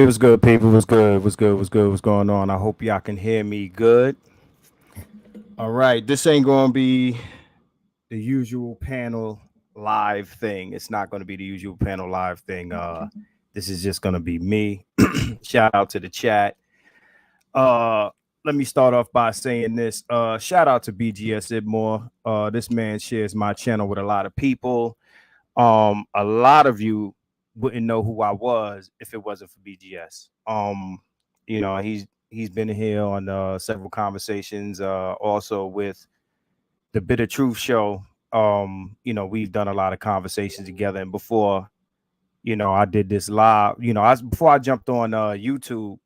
Hey, what's good, people? What's good? What's good? What's good? What's going on? I hope y'all can hear me good. All right, this ain't gonna be the usual panel live thing. It's not gonna be the usual panel live thing. This is just gonna be me. Shout out to the chat. Uh, Let me start off by saying this. Shout out to BGS Idmore. This man shares my channel with a lot of people. A lot of you wouldn't know who I was if it wasn't for BGS. He's been here on several conversations, also with the Bitter Truth Show. We've done a lot of conversations together, and before, I did this live. Before I jumped on YouTube,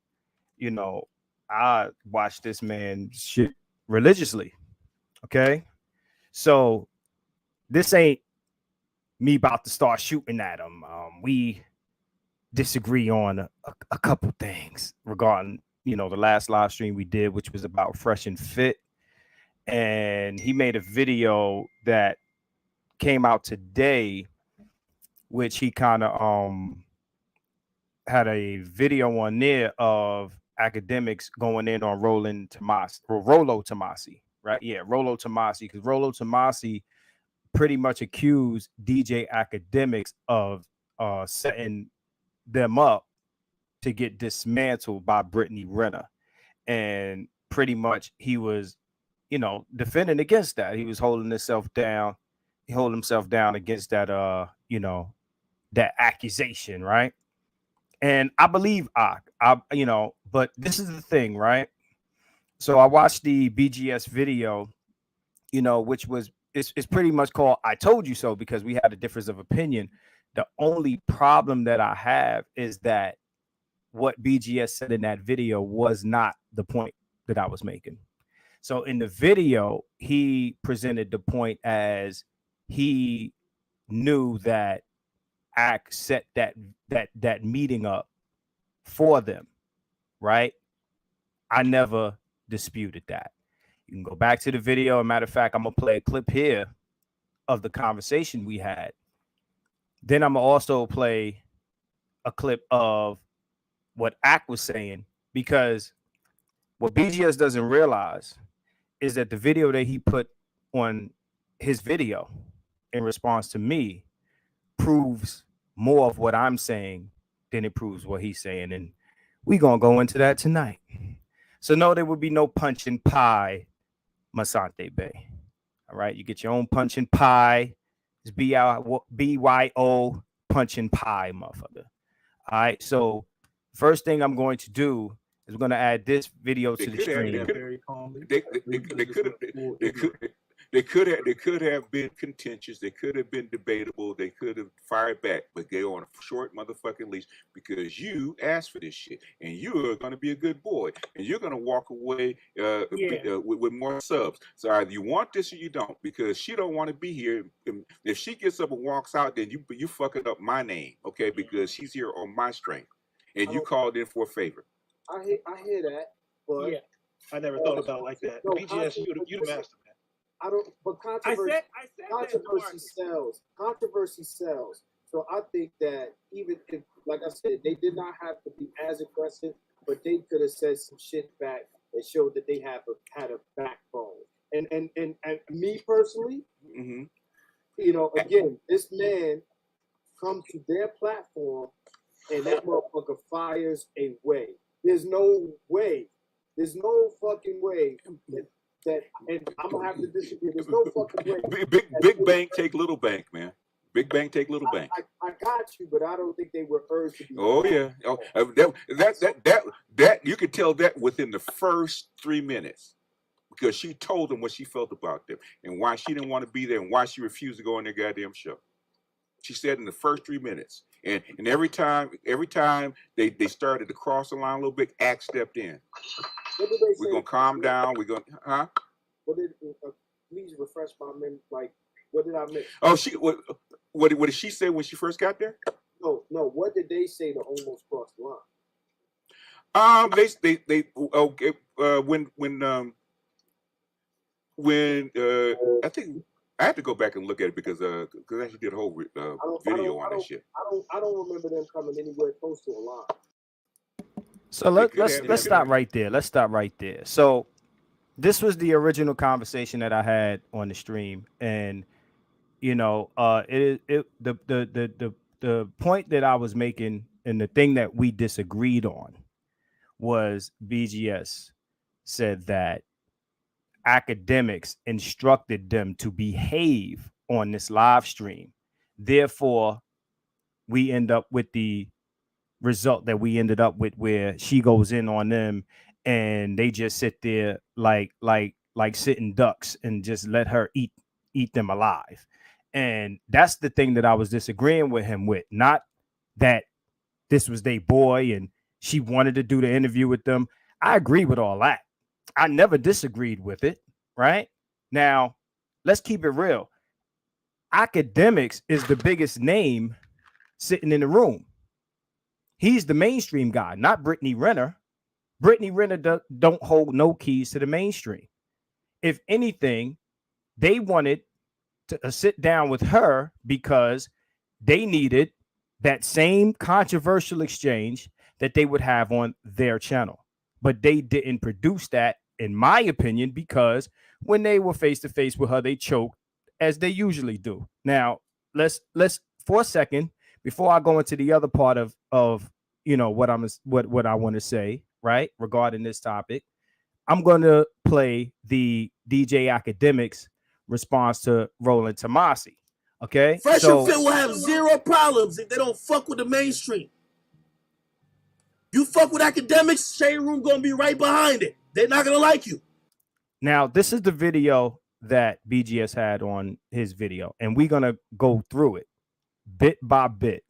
you know, I watched this man shit religiously. Okay, so this ain't me about to start shooting at him. We disagree on a couple things regarding the last live stream we did, which was about Fresh and Fit, and he made a video that came out today, which he kind of had a video on there of Akademiks going in on Rollo Tomasi, right? Yeah, Rollo Tomasi, because Rollo Tomasi pretty much accused DJ Akademiks of setting them up to get dismantled by Brittany Renner. And pretty much he was, defending against that. He was holding himself down. He held himself down against that that accusation, right? And I believe but this is the thing, right? So I watched the BGS video, which was it's pretty much called I Told You So, because we had a difference of opinion. The only problem that I have is that what BGS said in that video was not the point that I was making. So in the video, he presented the point as he knew that Ack set that meeting up for them, right? I never disputed that. You can go back to the video. As a matter of fact, I'm gonna play a clip here of the conversation we had. Then I'm gonna also play a clip of what Ack was saying, because what BGS doesn't realize is that the video that he put on his video in response to me proves more of what I'm saying than it proves what he's saying. And we're going to go into that tonight. So no, there would be no punch and pie, Masante Bay. All right, you get your own punch and pie. It's BYO punch and pie, motherfucker. All right, so first thing I'm going to do is we're going to add this video to the stream. They could have been contentious. They could have been debatable. They could have fired back, but they're on a short motherfucking leash because you asked for this shit, and you are going to be a good boy, and you're going to walk away with more subs. So either you want this or you don't, because she don't want to be here. If she gets up and walks out, then you fucking up my name, okay? Because she's here on my strength, and you called in for a favor. I hear that, but I never thought about it like that. No, BGS, you the master, man. I don't. But controversy sells. Controversy sells. So I think that even if, like I said, they did not have to be as aggressive, but they could have said some shit back and showed that they had a backbone. And me personally, again, this man comes to their platform and that motherfucker fires away. There's no way. There's no fucking way that and I'm gonna have to disagree. There's no fucking way. Big bank take little bank, man. Big bank take little bank. I got you, but I don't think they were urged to be. Oh yeah. Oh, that you could tell that within the first 3 minutes, because she told them what she felt about them and why she didn't want to be there and why she refused to go on their goddamn show. She said in the first 3 minutes, and every time they started to cross the line a little bit, Act stepped in. We're gonna calm down. We're gonna, What did please refresh my memory? Like, what did I miss? Oh, what did she say when she first got there? No. What did they say to almost cross the line? When I think I had to go back and look at it because I actually did a whole video on that shit. I don't remember them coming anywhere close to a line. So let's stop right there. Let's stop right there. So this was the original conversation that I had on the stream, and you know, the point that I was making and the thing that we disagreed on was BGS said that academics instructed them to behave on this live stream. Therefore, we end up with the result that we ended up with, where she goes in on them and they just sit there like sitting ducks and just let her eat them alive. And that's the thing that I was disagreeing with him with. Not that this was their boy and she wanted to do the interview with them. I agree with all that. I never disagreed with it, right? Now, let's keep it real. Akademiks is the biggest name sitting in the room. He's the mainstream guy, not Brittany Renner. Brittany Renner don't hold no keys to the mainstream. If anything, they wanted to sit down with her because they needed that same controversial exchange that they would have on their channel. But they didn't produce that, in my opinion, because when they were face to face with her, they choked as they usually do. Now, let's for a second, before I go into the other part of you know what I want to say, right, regarding this topic, I'm going to play the DJ Akademiks response to Roland Tomasi. Okay, Fresh and Fit will have zero problems if they don't fuck with the mainstream. You fuck with Akademiks, Shade Room gonna be right behind it. They're not gonna like you. Now, this is the video that BGS had on his video, and we're gonna go through it bit by bit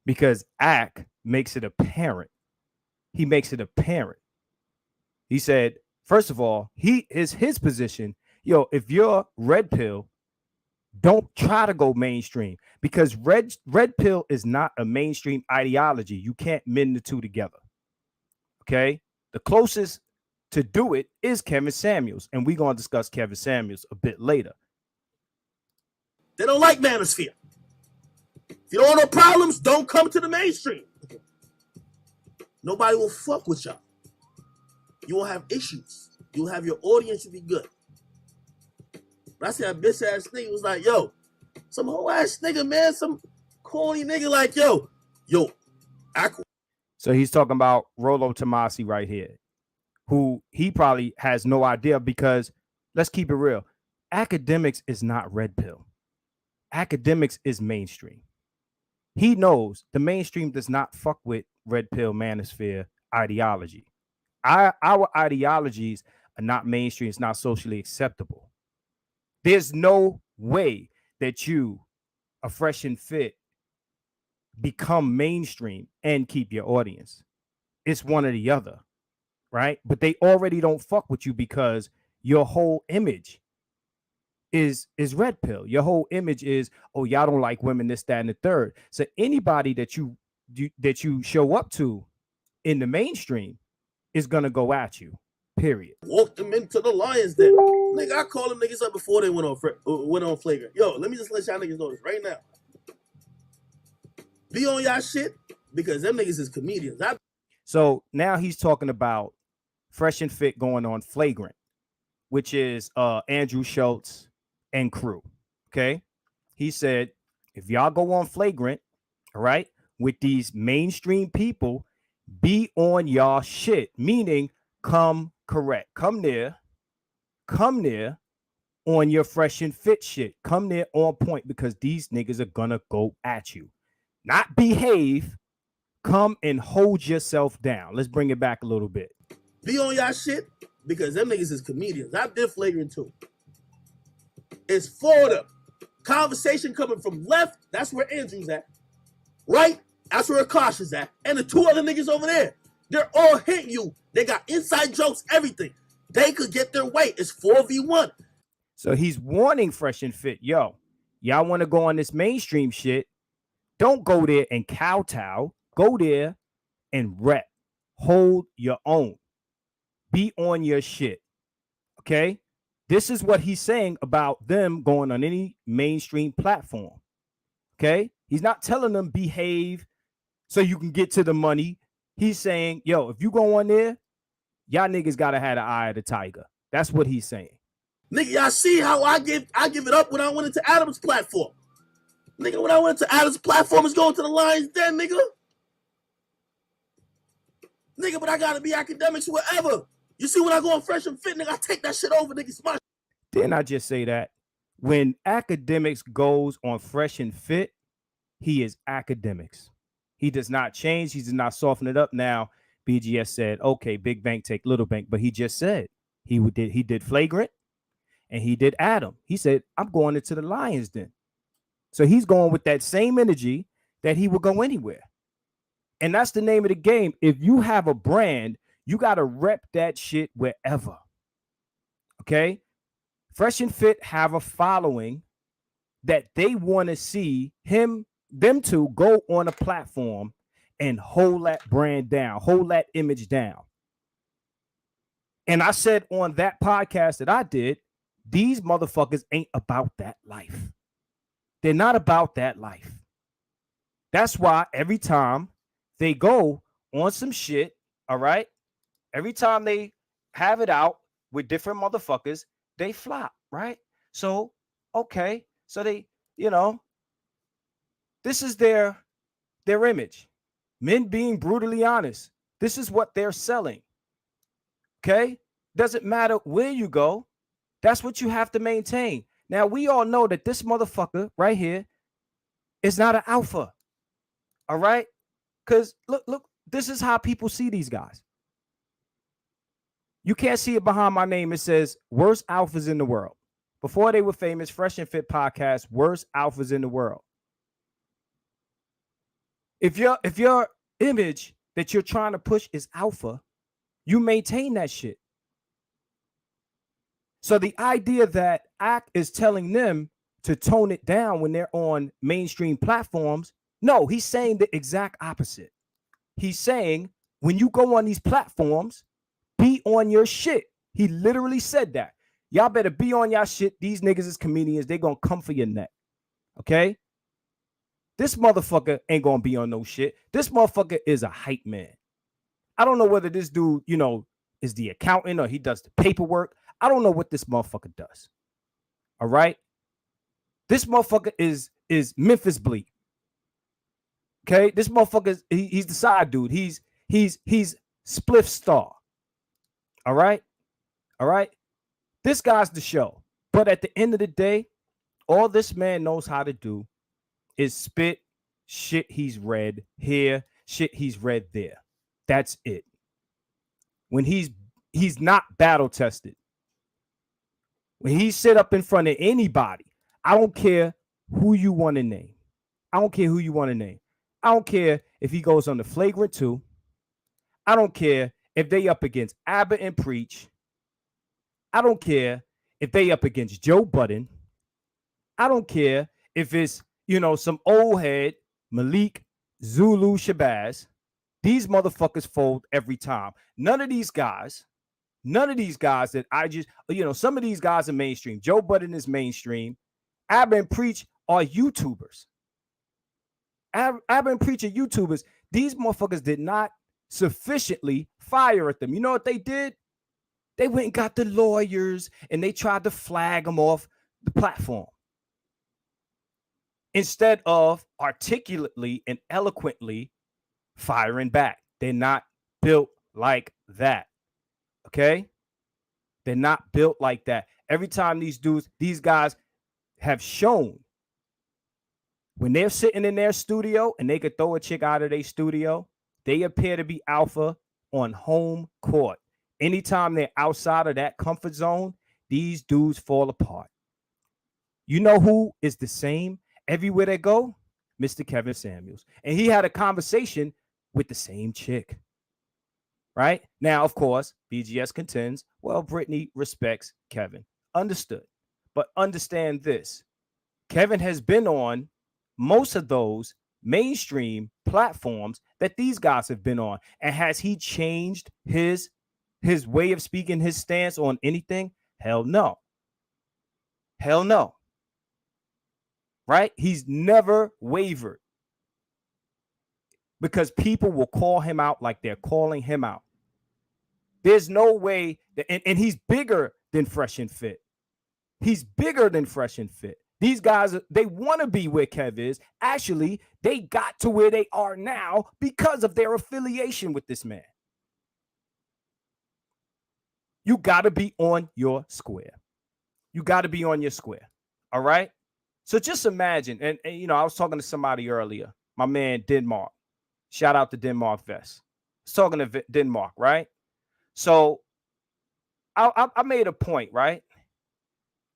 because Ak makes it apparent. He makes it apparent. He said, first of all, his position, yo, if you're red pill, don't try to go mainstream, because red pill is not a mainstream ideology. You can't mend the two together. Okay, the closest to do it is Kevin Samuels, and we're going to discuss Kevin Samuels a bit later. They don't like manosphere. If you don't want no problems, don't come to the mainstream. Nobody will fuck with y'all. You won't have issues. You'll have your audience to be good. But I see a bitch ass nigga was like, yo, some whole ass nigga, man, some corny nigga like, yo, So he's talking about Rollo Tomasi right here, who he probably has no idea, because let's keep it real. Akademiks is not red pill. Akademiks is mainstream. He knows the mainstream does not fuck with red pill manosphere ideology. Our ideologies are not mainstream. It's not socially acceptable. There's no way that you, a Fresh and Fit, become mainstream and keep your audience. It's one or the other, right? But they already don't fuck with you because your whole image is red pill. Your whole image is, oh, y'all don't like women, this, that, and the third. So anybody that you show up to in the mainstream is gonna go at you. Period. Walk them into the Lions Den. Nigga, I called them niggas up before they went on Flagrant. Yo, let me just let y'all niggas know this right now. Be on y'all shit, because them niggas is comedians. So now he's talking about Fresh and Fit going on Flagrant, which is Andrew Schultz and crew. Okay. He said, if y'all go on Flagrant, all right, with these mainstream people, be on y'all shit, meaning come correct. Come there on your Fresh and Fit shit. Come there on point, because these niggas are gonna go at you. Not behave. Come and hold yourself down. Let's bring it back a little bit. Be on y'all shit, because them niggas is comedians. I did Flagrant too. It's for them. Conversation coming from left, that's where Andrew's at. Right, that's where Akasha's at. And the two other niggas over there, they're all hitting you. They got inside jokes, everything. They could get their way. It's 4v1. So he's warning Fresh and Fit, yo, y'all want to go on this mainstream shit, don't go there and kowtow. Go there and rep. Hold your own. Be on your shit. Okay? This is what he's saying about them going on any mainstream platform. Okay? He's not telling them behave so you can get to the money. He's saying, yo, if you go on there, y'all niggas gotta have the eye of the tiger. That's what he's saying. Nigga, y'all see how I give it up when I went into Adam's platform. Nigga, when I went to Adam's platform, is going to the Lions Den, nigga. Nigga, but I gotta be Akademiks wherever. You see, when I go on Fresh and Fit, nigga, I take that shit over, nigga. Smash. Didn't I just say that? When Akademiks goes on Fresh and Fit, he is Akademiks. He does not change. He does not soften it up. Now, BGS said, okay, big bank take little bank, but he just said he did Flagrant and he did Adam. He said, I'm going into the Lions Den. So he's going with that same energy that he would go anywhere. And that's the name of the game. If you have a brand, you got to rep that shit wherever. Okay? Fresh and Fit have a following that they want to see them two go on a platform and hold that brand down, hold that image down. And I said on that podcast that I did, these motherfuckers ain't about that life. They're not about that life. That's why every time they go on some shit, all right, every time they have it out with different motherfuckers, they flop, right? So, okay, so they, this is their image. Men being brutally honest. This is what they're selling. Okay? Doesn't matter where you go. That's what you have to maintain. Now, we all know that this motherfucker right here is not an alpha. All right? Because look, this is how people see these guys. You can't see it behind my name. It says worst alphas in the world. Before they were famous, Fresh and Fit podcast, worst alphas in the world. If your image that you're trying to push is alpha, you maintain that shit. So the idea that Ak is telling them to tone it down when they're on mainstream platforms, no, he's saying the exact opposite. He's saying when you go on these platforms, be on your shit. He literally said that. Y'all better be on y'all shit. These niggas is comedians. They gonna come for your neck. Okay? This motherfucker ain't gonna be on no shit. This motherfucker is a hype man. I don't know whether this dude, is the accountant or he does the paperwork. I don't know what this motherfucker does. All right? This motherfucker is Memphis Bleak. Okay? This motherfucker he's the side dude. He's Spliff Star. All right? All right? This guy's the show. But at the end of the day, all this man knows how to do is spit shit he's read here, shit he's read there. That's it. When he's not battle tested. When he sit up in front of anybody, I don't care who you want to name. I don't care who you want to name. I don't care if he goes on the Flagrant 2. I don't care if they up against Abbott and Preach. I don't care if they up against Joe Budden. I don't care if it's, some old head, Malik, Zulu, Shabazz. These motherfuckers fold every time. None of these guys that I just, some of these guys are mainstream. Joe Budden is mainstream. Abbott and Preach are YouTubers. Abbott and Preach are YouTubers. These motherfuckers did not sufficiently fire at them. You know what they did? They went and got the lawyers and they tried to flag them off the platform. Instead of articulately and eloquently firing back. They're not built like that. Okay? They're not built like that. Every time these guys have shown when they're sitting in their studio and they could throw a chick out of their studio, they appear to be alpha on home court. Anytime they're outside of that comfort zone, these dudes fall apart. You know who is the same everywhere they go? Mr. Kevin Samuels. And he had a conversation with the same chick. Right? Now, of course, BGS contends, well, Brittany respects Kevin. Understood. But understand this. Kevin has been on most of those mainstream platforms that these guys have been on. And has he changed his way of speaking, his stance on anything? Hell no. Hell no. Right? He's never wavered. because people will call him out like they're calling him out. There's no way that, and he's bigger than Fresh and Fit. He's bigger than Fresh and Fit. These guys, they want to be where Kev is. Actually, they got to where they are now because of their affiliation with this man. You got to be on your square. You got to be on your square. All right? So just imagine, and you know, I was talking to somebody earlier, my man Denmark. Shout out to Denmark Vest. I was talking to Denmark, right? So I made a point, right?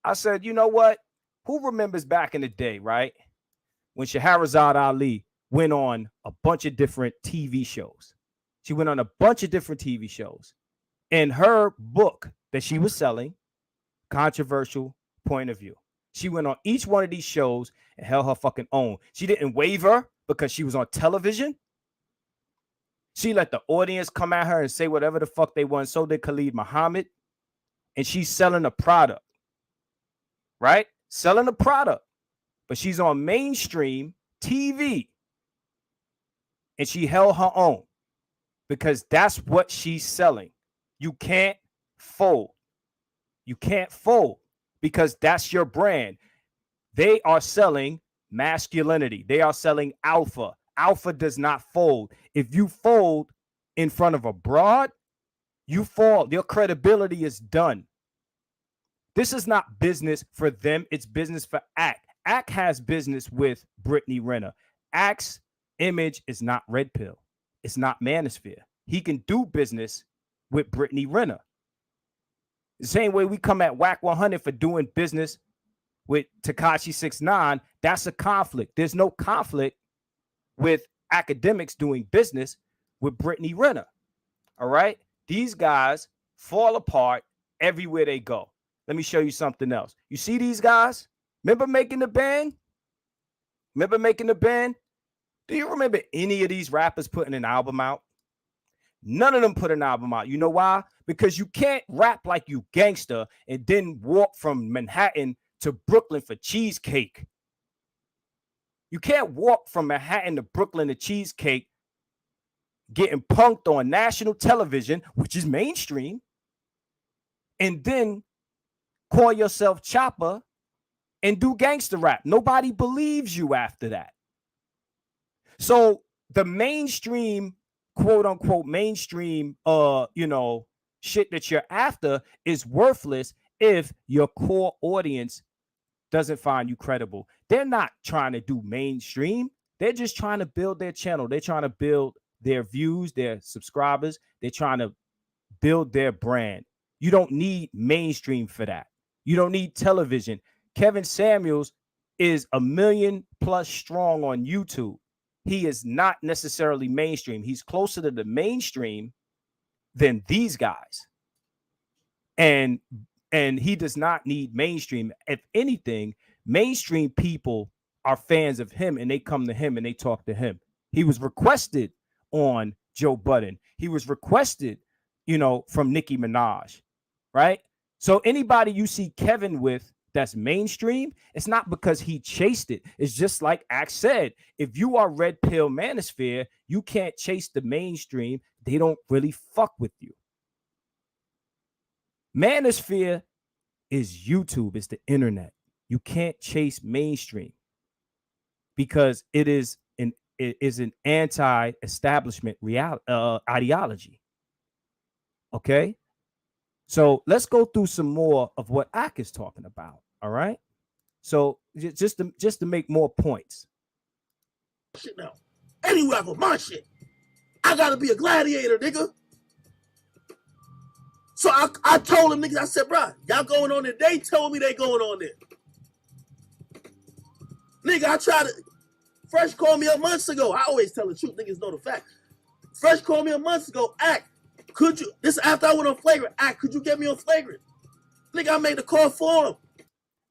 I said, you know what? Who remembers back in the day, right? When Shahrazad Ali went on a bunch of different TV shows. She went on a bunch of different TV shows. And her book that she was selling, Controversial Point of View. She went on each one of these shows and held her fucking own. She didn't waver because she was on television. She let the audience come at her and say whatever the fuck they want. So did Khalid Muhammad. And she's selling a product. Right? Selling a product. But she's on mainstream TV. And she held her own. Because that's what she's selling. You can't fold. You can't fold. Because that's your brand. They are selling masculinity. They are selling alpha. Alpha does not fold. If you fold in front of a broad, you fall. Your credibility is done. This is not business for them. It's business for Act. Act has business with Brittany Renner. Act's image is not Red Pill. It's not Manosphere. He can do business with Brittany Renner. The same way we come at Whack 100 for doing business with Tekashi 6ix9ine, that's a conflict. There's no conflict with Akademiks doing business with Brittany Renner. All right? These guys fall apart everywhere they go. Let me show you something else. You see these guys? Remember Making the Band? Remember Making the Band? Do you remember any of these rappers putting an album out? None of them put an album out. You know why? Because you can't rap like you gangster and then walk from Manhattan to Brooklyn for cheesecake. You can't walk from Manhattan to Brooklyn to cheesecake getting punked on national television, which is mainstream, and then call yourself Chopper and do gangster rap. Nobody believes you after that. So the mainstream, quote unquote, mainstream, shit that you're after is worthless if your core audience doesn't find you credible. They're not trying to do mainstream. They're just trying to build their channel. They're trying to build their views, their subscribers. They're trying to build their brand. You don't need mainstream for that. You don't need television. Kevin Samuels is 1 million plus strong on YouTube. He is not necessarily mainstream. He's closer to the mainstream than these guys. And he does not need mainstream. If anything, mainstream people are fans of him and they come to him and they talk to him. He was requested on Joe Budden. He was requested, from Nicki Minaj, right? So anybody you see Kevin with that's mainstream, it's not because he chased it. It's just like Axe said, if you are Red Pill Manosphere, you can't chase the mainstream. They don't really fuck with you. Manosphere is YouTube, it's the internet. You can't chase mainstream because it is an anti-establishment ideology. Okay? So let's go through some more of what Ak is talking about. All right. So just to make more points. Shit now. Anywhere I go, my shit. I gotta be a gladiator, nigga. So I told them niggas, I said, bro, y'all going on there. They told me they going on there. Nigga, I tried to. Fresh called me a month ago. I always tell the truth. Niggas know the fact. Fresh called me a month ago. Act. Could you, this after I went on Flagrant, Act, could you get me on Flagrant? Nigga, I made the call for him.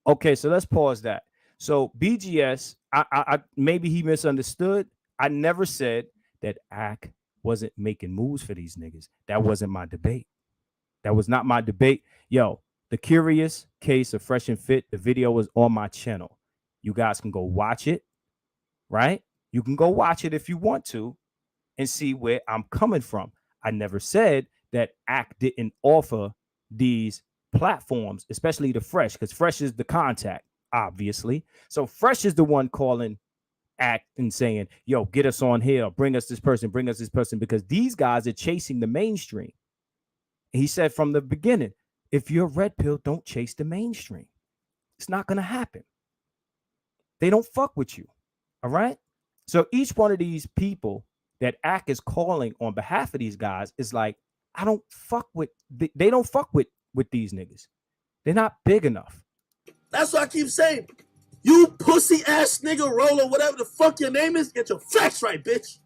Okay, so let's pause that. So BGS, I maybe he misunderstood. I never said that Act wasn't making moves for these niggas. That wasn't my debate. That was not my debate. Yo, the Curious Case of Fresh and Fit, the video was on my channel. You guys can go watch it, right? You can go watch it if you want to. and see where I'm coming from. I never said that Act didn't offer these platforms, especially the Fresh, because Fresh is the contact, obviously. So Fresh is the one calling Act and saying, yo, get us on here, bring us this person, because these guys are chasing the mainstream. He said from the beginning, if you're red pill, don't chase the mainstream. It's not going to happen. They don't fuck with you. All right. So each one of these people that Act is calling on behalf of these guys is like, I don't fuck with, they don't fuck with these niggas. They're not big enough. That's what I keep saying. You pussy ass nigga roller, whatever the fuck your name is, get your facts right, bitch.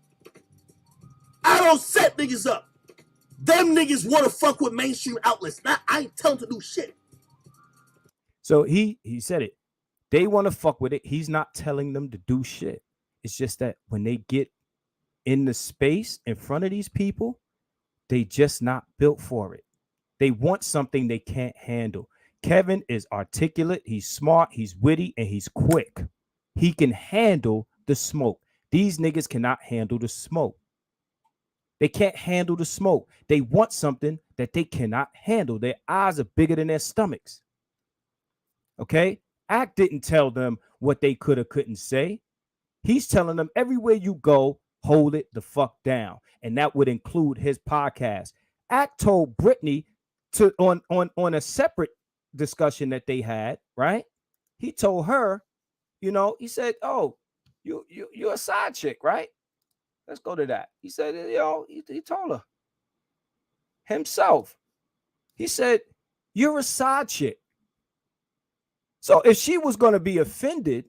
I don't set niggas up. Them niggas want to fuck with mainstream outlets. I ain't telling them to do shit. So he said it. They want to fuck with it. He's not telling them to do shit. It's just that when they get in the space in front of these people, they just not built for it. They want something they can't handle. Kevin is articulate, he's smart, he's witty, and he's quick. He can handle the smoke. These niggas cannot handle the smoke. They can't handle the smoke. They want something that they cannot handle. Their eyes are bigger than their stomachs. Okay? Act didn't tell them what they could or couldn't say. He's telling them everywhere you go, hold it the fuck down. And that would include his podcast. Act told Brittany to on a separate discussion that they had, right? He told her, you know, he said, oh, you're a side chick, right? Let's go to that. He said, you know, he told her himself. He said, you're a side chick. So if she was going to be offended,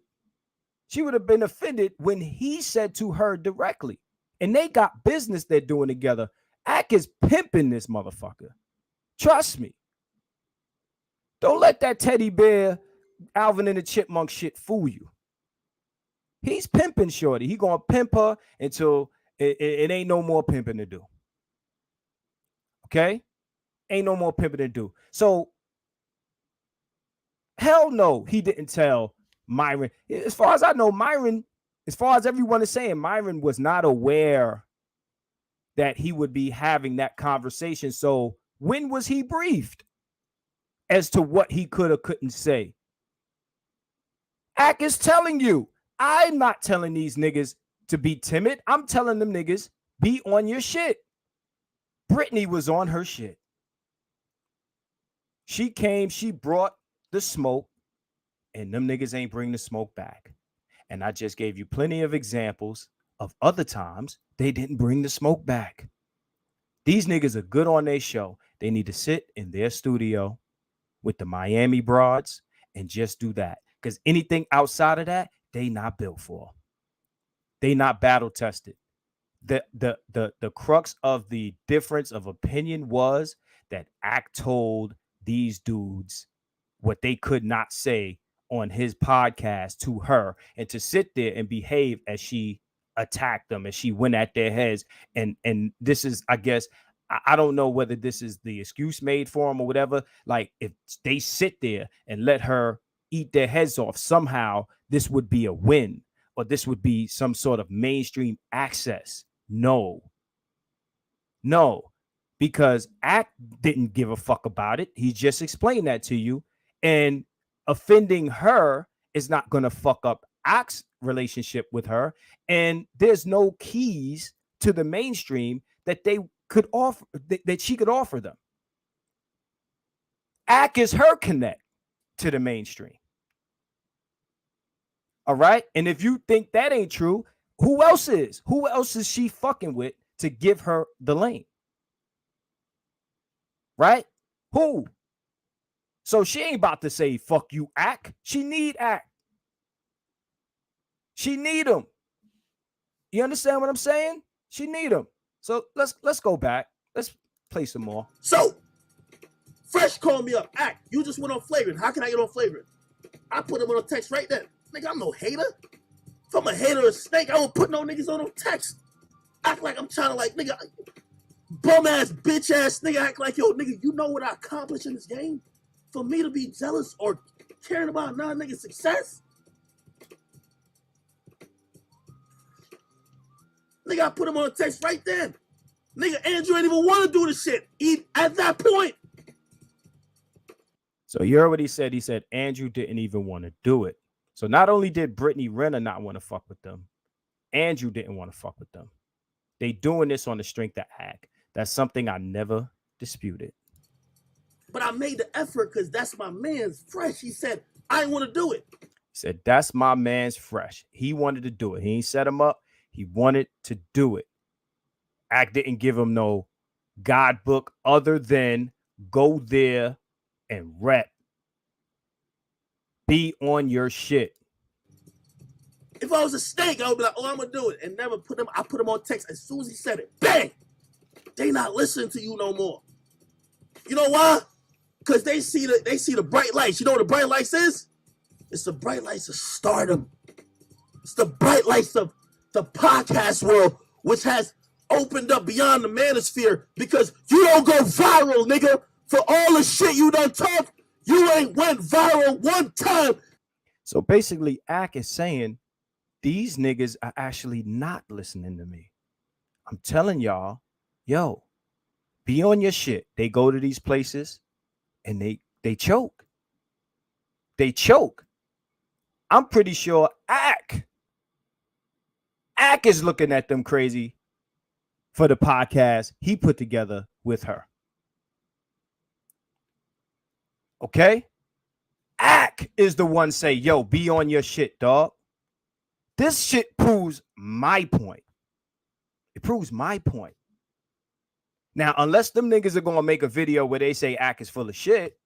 she would have been offended when he said to her directly. And they got business they're doing together. Ack is pimping this motherfucker. Trust me. Don't let that teddy bear, Alvin and the Chipmunk shit fool you. He's pimping shorty. He gonna pimp her until it ain't no more pimping to do. Okay? Ain't no more pimping to do. So, hell no, he didn't tell Myron. As far as I know, Myron, as far as everyone is saying, Myron was not aware that he would be having that conversation. So when was he briefed as to what he could or couldn't say? Ack is telling you, I'm not telling these niggas to be timid. I'm telling them niggas, be on your shit. Brittany was on her shit. She came, she brought the smoke, and them niggas ain't bring the smoke back. And I just gave you plenty of examples of other times they didn't bring the smoke back. These niggas are good on their show. They need to sit in their studio with the Miami broads and just do that. Because anything outside of that, they not built for. They not battle tested. The crux of the difference of opinion was that Ack told these dudes what they could not say on his podcast to her, and to sit there and behave as she attacked them, as she went at their heads. And this is, I guess, I don't know whether this is the excuse made for them or whatever. Like, if they sit there and let her eat their heads off, somehow this would be a win, or this would be some sort of mainstream access. No, because Act didn't give a fuck about it. He just explained that to you. And offending her is not going to fuck up Act's relationship with her. And there's no keys to the mainstream that they could offer, that she could offer them. Act is her connect to the mainstream. All right. And if you think that ain't true, who else is? Who else is she fucking with to give her the lane? Right? Who? So she ain't about to say, fuck you, Act. She need Act. She need him. You understand what I'm saying? She need him. So let's go back. Let's play some more. So, Fresh called me up. Act, you just went on Flagrant. How can I get on Flagrant? I put him on a text right then. Nigga, I'm no hater. If I'm a hater or a snake, I don't put no niggas on no text. Act like I'm trying to, like, nigga, bum ass, bitch ass nigga, act like, yo, nigga, you know what I accomplished in this game? For me to be jealous or caring about another nigga's success? Nigga, I put him on text right then. Nigga, Andrew ain't even want to do the shit at that point. So you heard what he said. He said Andrew didn't even want to do it. So not only did Brittany Renner not want to fuck with them, Andrew didn't want to fuck with them. They doing this on the strength of act. That's something I never disputed. But I made the effort because that's my man's Fresh. He said, I didn't want to do it. He said, that's my man's Fresh. He wanted to do it. He ain't set him up. He wanted to do it. Act didn't give him no guidebook other than go there and rep. Be on your shit. If I was a snake, I would be like, oh, I'm going to do it. And never put him, I put him on text. As soon as he said it, bang! They not listening to you no more. You know why? Because they see the bright lights. You know what the bright lights is? It's the bright lights of stardom. It's the bright lights of the podcast world, which has opened up beyond the manosphere because you don't go viral, nigga. For all the shit you done talk, you ain't went viral one time. So basically, Ak is saying these niggas are actually not listening to me. I'm telling y'all, yo, be on your shit. They go to these places and they choke. They choke. I'm pretty sure Ak is looking at them crazy for the podcast he put together with her. Okay? Ak is the one say, yo, be on your shit, dog. This shit proves my point. It proves my point. Now, unless them niggas are going to make a video where they say Ak is full of shit,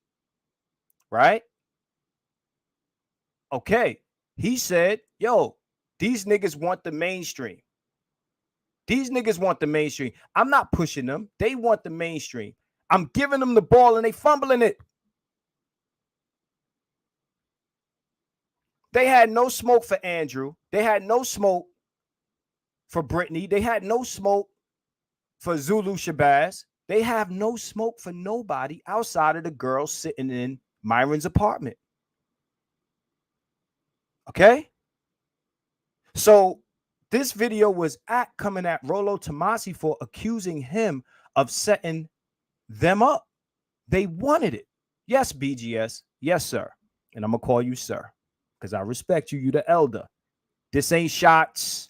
right? Okay. He said, yo, these niggas want the mainstream. These niggas want the mainstream. I'm not pushing them. They want the mainstream. I'm giving them the ball and they fumbling it. They had no smoke for Andrew. They had no smoke for Brittany. They had no smoke for Zulu Shabazz. They have no smoke for nobody outside of the girl sitting in Myron's apartment. Okay? So this video was Ak coming at Rollo Tomasi for accusing him of setting them up. They wanted it. Yes, BGS. Yes, sir. And I'm going to call you sir because I respect you. You the elder. This ain't shots.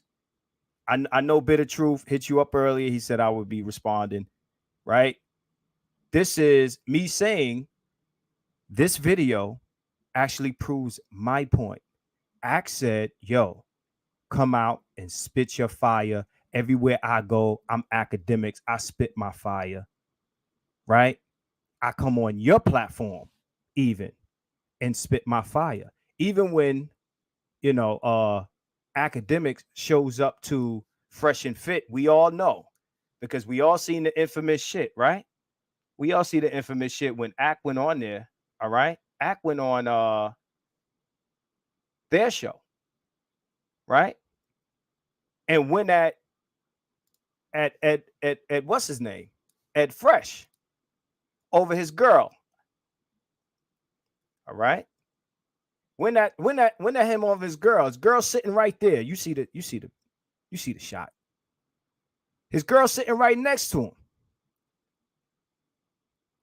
I know Bitter Truth hit you up earlier. He said I would be responding, right? This is me saying this video actually proves my point. Ak said, yo, come out and spit your fire. Everywhere I go, I'm Akademiks. I spit my fire, right? I come on your platform even and spit my fire. Even when, you know, Akademiks shows up to Fresh and Fit, we all know because we all seen the infamous shit, right? We all see the infamous shit when Ak went on there, all right? Ak went on their show, right? And when at what's his name? At Fresh over his girl. All right. When that him over his girl sitting right there. You see the shot. His girl sitting right next to him.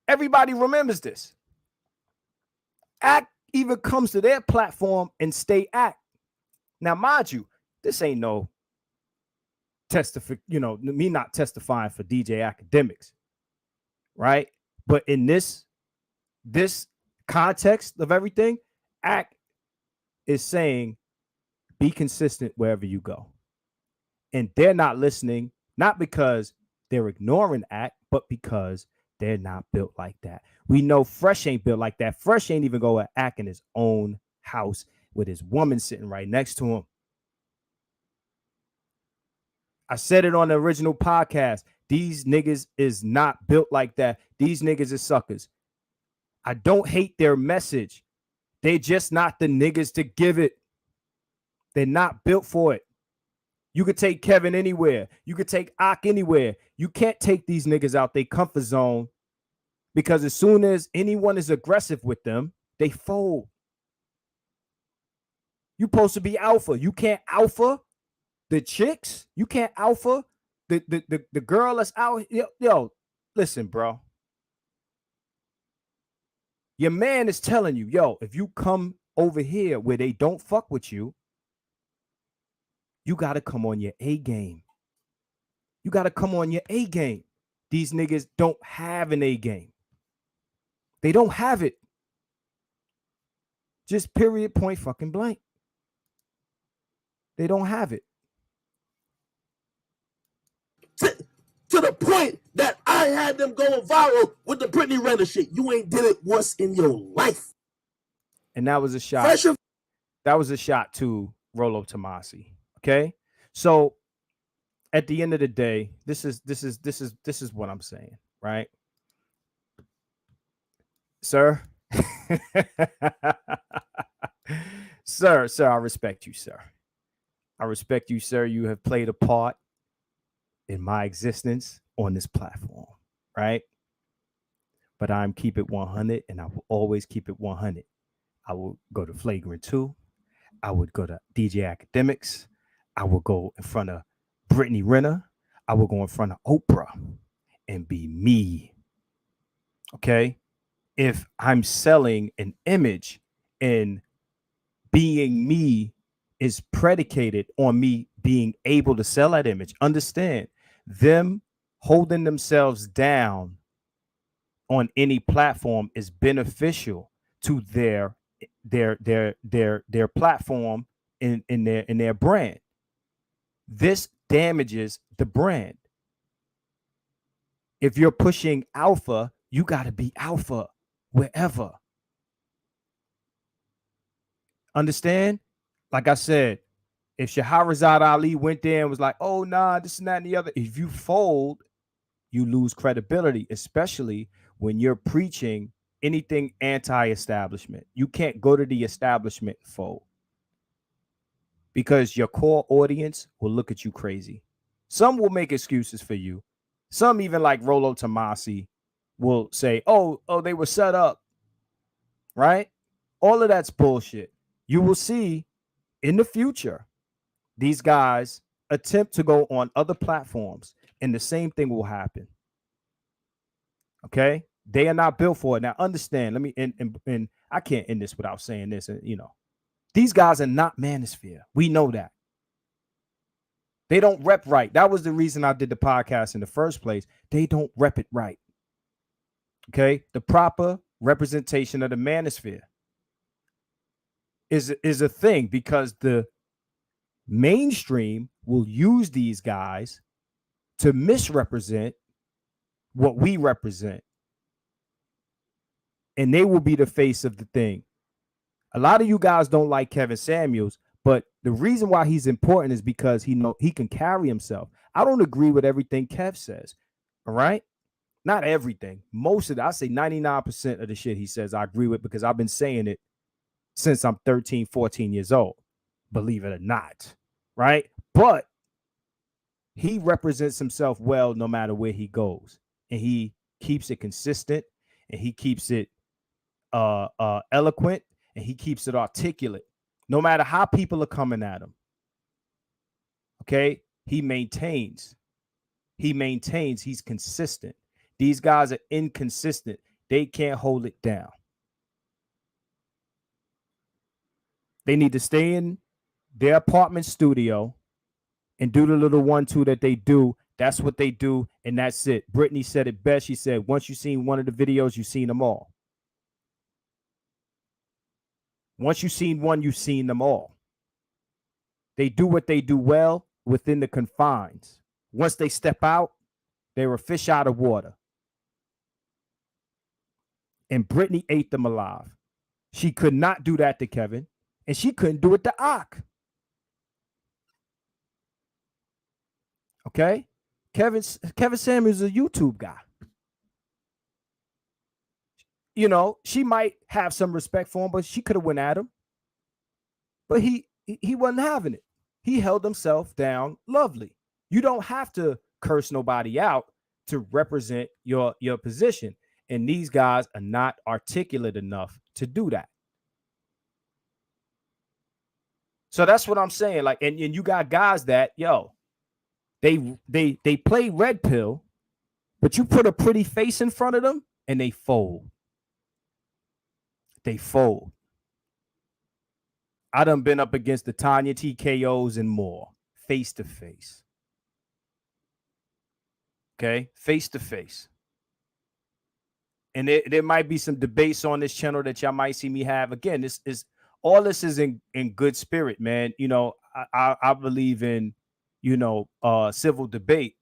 Everybody remembers this. Ak even comes to their platform and stay Ak. Now, mind you, this ain't no me not testifying for DJ Akademiks, right? But in this context of everything, Ak is saying be consistent wherever you go. And they're not listening, not because they're ignoring Ak, but because they're not built like that. We know Fresh ain't built like that. Fresh ain't even go at Ak in his own house with his woman sitting right next to him. I said it on the original podcast. These niggas is not built like that. These niggas is suckers. I don't hate their message. They're just not the niggas to give it. They're not built for it. You could take Kevin anywhere. You could take Ak anywhere. You can't take these niggas out their comfort zone because as soon as anyone is aggressive with them, they fold. You're supposed to be alpha. You can't alpha. the chicks. You can't alpha the girl that's out. Yo, listen, bro. Your man is telling you, yo, if you come over here where they don't fuck with you, you got to come on your A game. You got to come on your A game. These niggas don't have an A game. They don't have it. Just period, point, fucking blank. They don't have it. To the point that I had them going viral with the Brittany Renner shit. You ain't did it once in your life. And that was a shot. That was a shot to Rollo Tomasi. Okay. So at the end of the day, this is what I'm saying, right? Sir. Sir, I respect you, sir. I respect you, sir. You have played a part in my existence on this platform, right? But I'm Keep It 100, and I will always keep it 100. I will go to Flagrant 2. I would go to DJ Akademiks. I will go in front of Brittany Renner. I will go in front of Oprah and be me. Okay? If I'm selling an image and being me is predicated on me being able to sell that image, understand them holding themselves down on any platform is beneficial to their platform in their brand. This damages the brand. If you're pushing alpha, you got to be alpha wherever. Understand? Like I said, if Shahrazad Ali went there and was like, oh, nah, this and that and the other, if you fold, you lose credibility, especially when you're preaching anything anti-establishment. You can't go to the establishment and fold because your core audience will look at you crazy. Some will make excuses for you. Some, even like Rollo Tomasi, will say, oh, they were set up, right? All of that's bullshit. You will see in the future, these guys attempt to go on other platforms and the same thing will happen. Okay? They are not built for it. Now, understand, let me, and I can't end this without saying this, you know, these guys are not manosphere. We know that. They don't rep right. That was the reason I did the podcast in the first place. They don't rep it right. Okay? The proper representation of the manosphere is a thing because the mainstream will use these guys to misrepresent what we represent. And they will be the face of the thing. A lot of you guys don't like Kevin Samuels, but the reason why he's important is because he can carry himself. I don't agree with everything Kev says. All right? Not everything. Most of it, I say 99% of the shit he says I agree with because I've been saying it since I'm 13, 14 years old. Believe it or not. Right? But he represents himself well no matter where he goes. And he keeps it consistent and he keeps it eloquent and he keeps it articulate no matter how people are coming at him. Okay? He maintains. He's consistent. These guys are inconsistent. They can't hold it down. They need to stay in their apartment studio and do the little 1-2 that they do. That's what they do, and that's it. Brittany said it best. She said, once you've seen one of the videos, you've seen them all. Once you've seen one, you've seen them all. They do what they do well within the confines. Once they step out, they're a fish out of water. And Brittany ate them alive. She could not do that to Kevin, and she couldn't do it to Ak. Okay? Kevin Samuels is a YouTube guy. You know, she might have some respect for him, but she could have went at him. But he wasn't having it. He held himself down lovely. You don't have to curse nobody out to represent your position. And these guys are not articulate enough to do that. So that's what I'm saying. Like, and you got guys that, yo, they play red pill, but you put a pretty face in front of them and they fold. They fold. I done been up against the Tanya TKOs and more, face to face. Okay, face to face. And there might be some debates on this channel that y'all might see me have. Again, this is all this is in good spirit, man. You know, I believe in, you know, civil debate.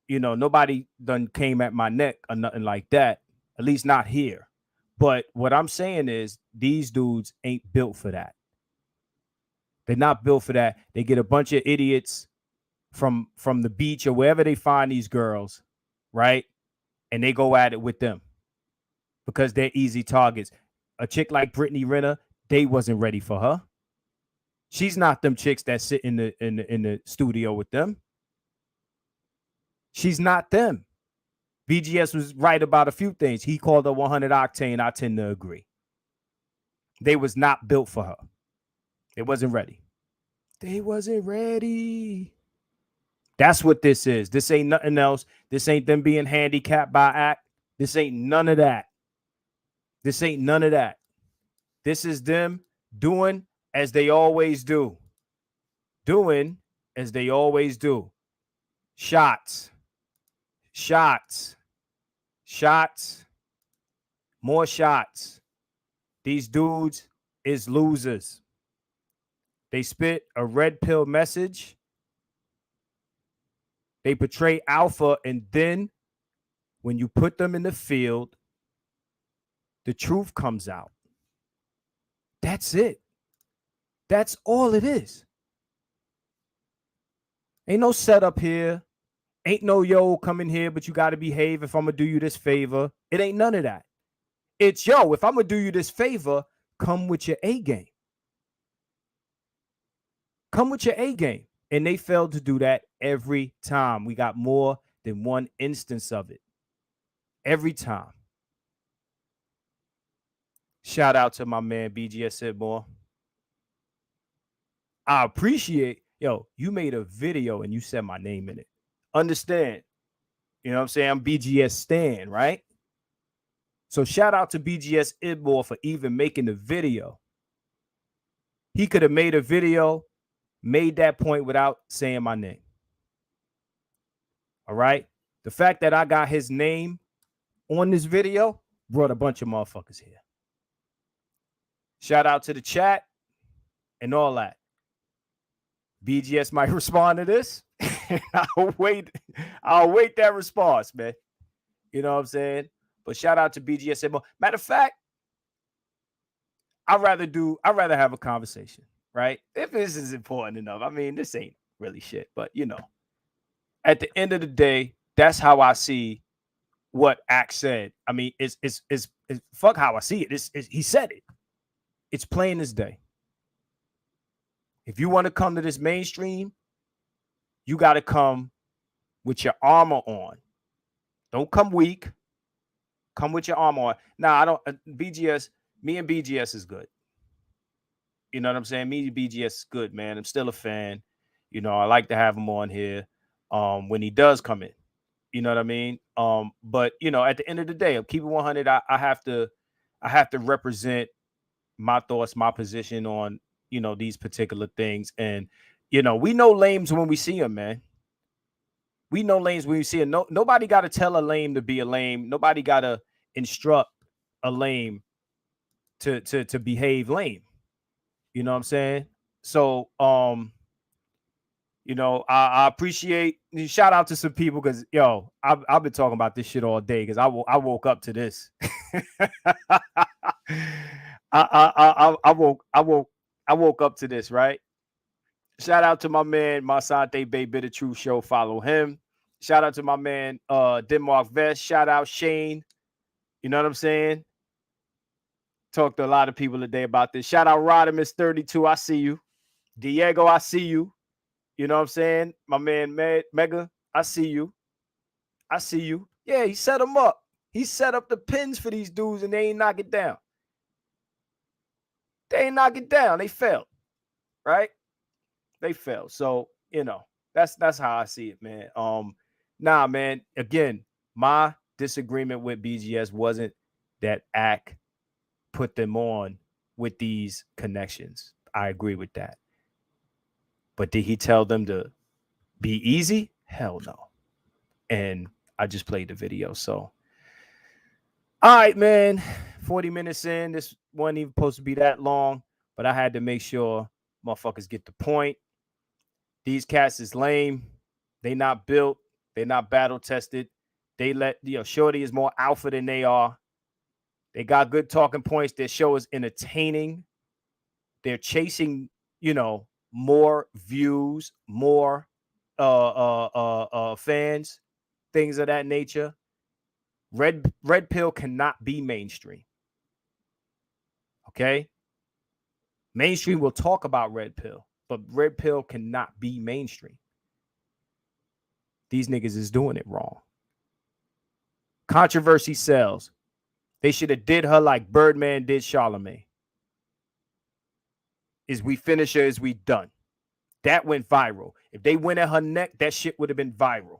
You know, nobody done came at my neck or nothing like that, at least not here. But what I'm saying is these dudes ain't built for that. They're not built for that. They get a bunch of idiots from the beach or wherever they find these girls, right? And they go at it with them because they're easy targets. A chick like Brittany Renner, they wasn't ready for her. She's not them chicks that sit in the studio with them. She's not them. BGS was right about a few things. He called her 100 octane. I tend to agree. They was not built for her. They wasn't ready. They wasn't ready. That's what this is. This ain't nothing else. This ain't them being handicapped by act. This ain't none of that. This ain't none of that. This is them doing as they always do. Doing as they always do. Shots. Shots. Shots. More shots. These dudes is losers. They spit a red pill message. They portray alpha, and then when you put them in the field, the truth comes out. That's it. That's all it is. Ain't no setup here. Ain't no, yo, come in here, but you got to behave if I'm going to do you this favor. It ain't none of that. It's, yo, if I'm going to do you this favor, come with your A game. Come with your A game. And they failed to do that every time. We got more than one instance of it. Every time. Shout out to my man, BGS Sidmore. I appreciate, yo, you made a video and you said my name in it. Understand. You know what I'm saying? I'm BGS Stan, right? So shout out to BGS Idmore for even making the video. He could have made a video, made that point without saying my name. All right? The fact that I got his name on this video brought a bunch of motherfuckers here. Shout out to the chat and all that. BGS might respond to this. I'll wait that response, man. You know what I'm saying? But shout out to BGS. Matter of fact, I'd rather have a conversation, right? If this is important enough. I mean, this ain't really shit, but you know, at the end of the day, that's how I see what Axe said. I mean, it's fuck how I see it. He said it. It's plain as day. If you want to come to this mainstream, you got to come with your armor on. Don't come weak. Come with your armor on. Now, I don't, BGS, me and BGS is good. You know what I'm saying? Me and BGS is good, man. I'm still a fan. You know, I like to have him on here when he does come in. You know what I mean? But, you know, at the end of the day, I'm keeping 100. I have to represent my thoughts, my position on, you know, these particular things. And, you know, we know lames when we see them, man. We know lames when we see it. Nobody got to tell a lame to be a lame. Nobody got to instruct a lame to behave lame. You know what I'm saying? So, you know, I appreciate, shout out to some people because, yo, I've been talking about this shit all day because I woke up to this. I woke up to this, right? Shout out to my man, Masante Bay Bitter Truth Show. Follow him. Shout out to my man, Denmark Vest. Shout out Shane. You know what I'm saying? Talked to a lot of people today about this. Shout out Rodimus 32. I see you. Diego, I see you. You know what I'm saying? My man, Mega, I see you. I see you. Yeah, he set them up. He set up the pins for these dudes and they ain't knock it down. They ain't knock it down. They failed. right? They fell. So, that's how I see it, man. Nah, man. Again, my disagreement with BGS wasn't that Ak put them on with these connections. I agree with that. But did he tell them to be easy? Hell no. And I just played the video. So, all right, man. 40 minutes in. This wasn't even supposed to be that long, but I had to make sure motherfuckers get the point. These cats is lame. They not built. They not battle tested. They let, Shorty is more alpha than they are. They got good talking points. Their show is entertaining. They're chasing, more views, more fans, things of that nature. Red Pill cannot be mainstream. Okay? Mainstream will talk about Red Pill, but Red Pill cannot be mainstream. These niggas is doing it wrong. Controversy sells. They should have did her like Birdman did Charlamagne. Is we finish her, is we done? That went viral. If they went at her neck, that shit would have been viral.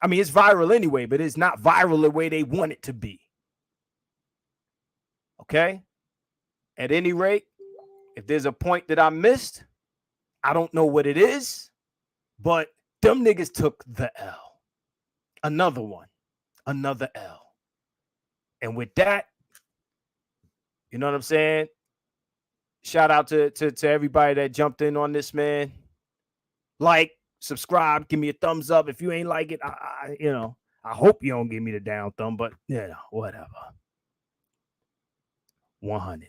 I mean, it's viral anyway, but it's not viral the way they want it to be. Okay? At any rate, if there's a point that I missed, I don't know what it is, but them niggas took the L. Another one. Another L. And with that, you know what I'm saying? Shout out to everybody that jumped in on this, man. Like, subscribe, give me a thumbs up. If you ain't like it, I hope you don't give me the down thumb, but whatever. 100.